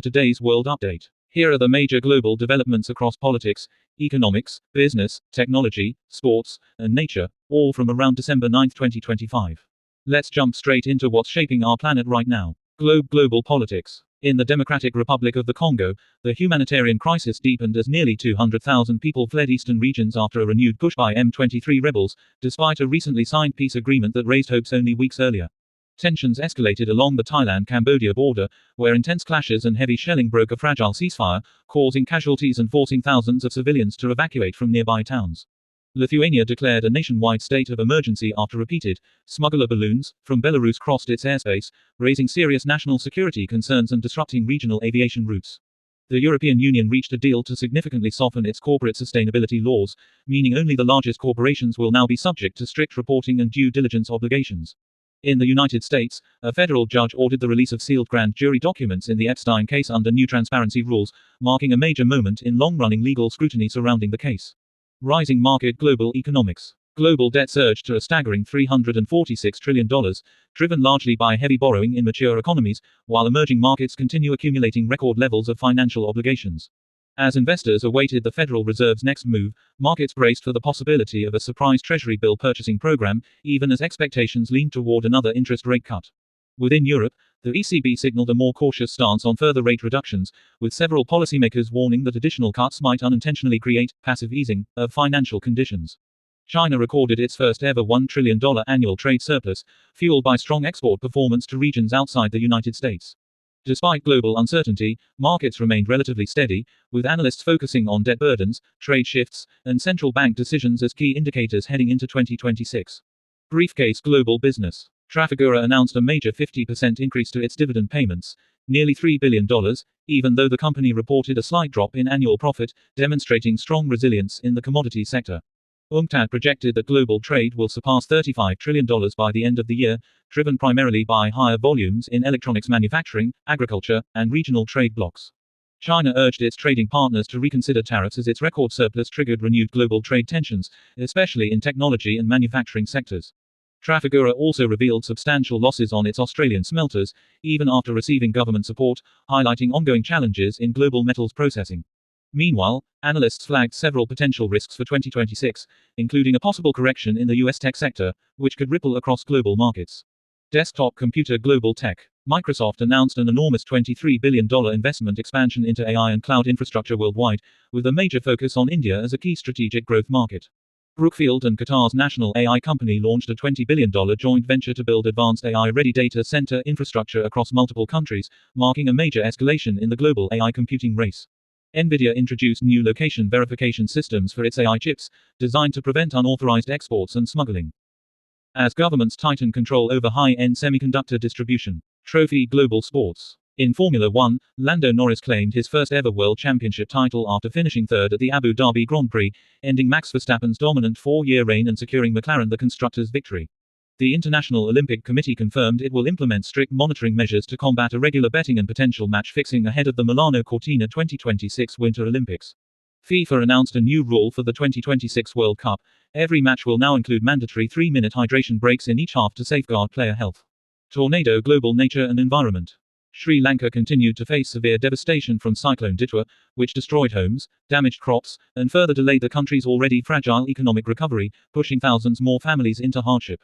Today's World Update. Here are the major global developments across politics, economics, business, technology, sports, and nature, all from around December 9, 2025. Let's jump straight into what's shaping our planet right now. Global politics. In the Democratic Republic of the Congo, the humanitarian crisis deepened as nearly 200,000 people fled eastern regions after a renewed push by M23 rebels, despite a recently signed peace agreement that raised hopes only weeks earlier. Tensions escalated along the Thailand-Cambodia border, where intense clashes and heavy shelling broke a fragile ceasefire, causing casualties and forcing thousands of civilians to evacuate from nearby towns. Lithuania declared a nationwide state of emergency after repeated smuggler balloons from Belarus crossed its airspace, raising serious national security concerns and disrupting regional aviation routes. The European Union reached a deal to significantly soften its corporate sustainability laws, meaning only the largest corporations will now be subject to strict reporting and due diligence obligations. In the United States, a federal judge ordered the release of sealed grand jury documents in the Epstein case under new transparency rules, marking a major moment in long-running legal scrutiny surrounding the case. Rising market global economics. Global debt surged to a staggering $346 trillion, driven largely by heavy borrowing in mature economies, while emerging markets continue accumulating record levels of financial obligations. As investors awaited the Federal Reserve's next move, markets braced for the possibility of a surprise Treasury bill purchasing program, even as expectations leaned toward another interest rate cut. Within Europe, the ECB signaled a more cautious stance on further rate reductions, with several policymakers warning that additional cuts might unintentionally create passive easing of financial conditions. China recorded its first ever $1 trillion annual trade surplus, fueled by strong export performance to regions outside the United States. Despite global uncertainty, markets remained relatively steady, with analysts focusing on debt burdens, trade shifts, and central bank decisions as key indicators heading into 2026. Briefcase global business. Trafigura announced a major 50% increase to its dividend payments, nearly $3 billion, even though the company reported a slight drop in annual profit, demonstrating strong resilience in the commodities sector. UNCTAD projected that global trade will surpass $35 trillion by the end of the year, driven primarily by higher volumes in electronics manufacturing, agriculture, and regional trade blocs. China urged its trading partners to reconsider tariffs as its record surplus triggered renewed global trade tensions, especially in technology and manufacturing sectors. Trafigura also revealed substantial losses on its Australian smelters, even after receiving government support, highlighting ongoing challenges in global metals processing. Meanwhile, analysts flagged several potential risks for 2026, including a possible correction in the US tech sector, which could ripple across global markets. Desktop computer global tech. Microsoft announced an enormous $23 billion investment expansion into AI and cloud infrastructure worldwide, with a major focus on India as a key strategic growth market. Brookfield and Qatar's national AI company launched a $20 billion joint venture to build advanced AI-ready data center infrastructure across multiple countries, marking a major escalation in the global AI computing race. NVIDIA introduced new location verification systems for its AI chips, designed to prevent unauthorized exports and smuggling. As governments tighten control over high-end semiconductor distribution. Trophy global sports. In Formula One, Lando Norris claimed his first ever World Championship title after finishing third at the Abu Dhabi Grand Prix, ending Max Verstappen's dominant four-year reign and securing McLaren the constructors' victory. The International Olympic Committee confirmed it will implement strict monitoring measures to combat irregular betting and potential match fixing ahead of the Milano Cortina 2026 Winter Olympics. FIFA announced a new rule for the 2026 World Cup. Every match will now include mandatory 3-minute hydration breaks in each half to safeguard player health. Tornado global nature and environment. Sri Lanka continued to face severe devastation from Cyclone Ditwa, which destroyed homes, damaged crops, and further delayed the country's already fragile economic recovery, pushing thousands more families into hardship.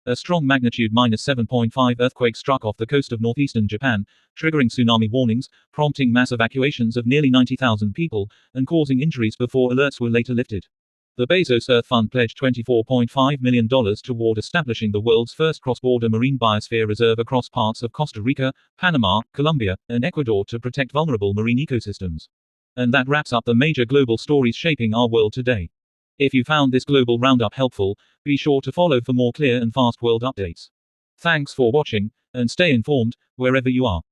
A strong magnitude -7.5 earthquake struck off the coast of northeastern Japan, triggering tsunami warnings, prompting mass evacuations of nearly 90,000 people, and causing injuries before alerts were later lifted. The Bezos Earth Fund pledged $24.5 million toward establishing the world's first cross-border marine biosphere reserve across parts of Costa Rica, Panama, Colombia, and Ecuador to protect vulnerable marine ecosystems. And that wraps up the major global stories shaping our world today. If you found this global roundup helpful, be sure to follow for more clear and fast world updates. Thanks for watching, and stay informed, wherever you are.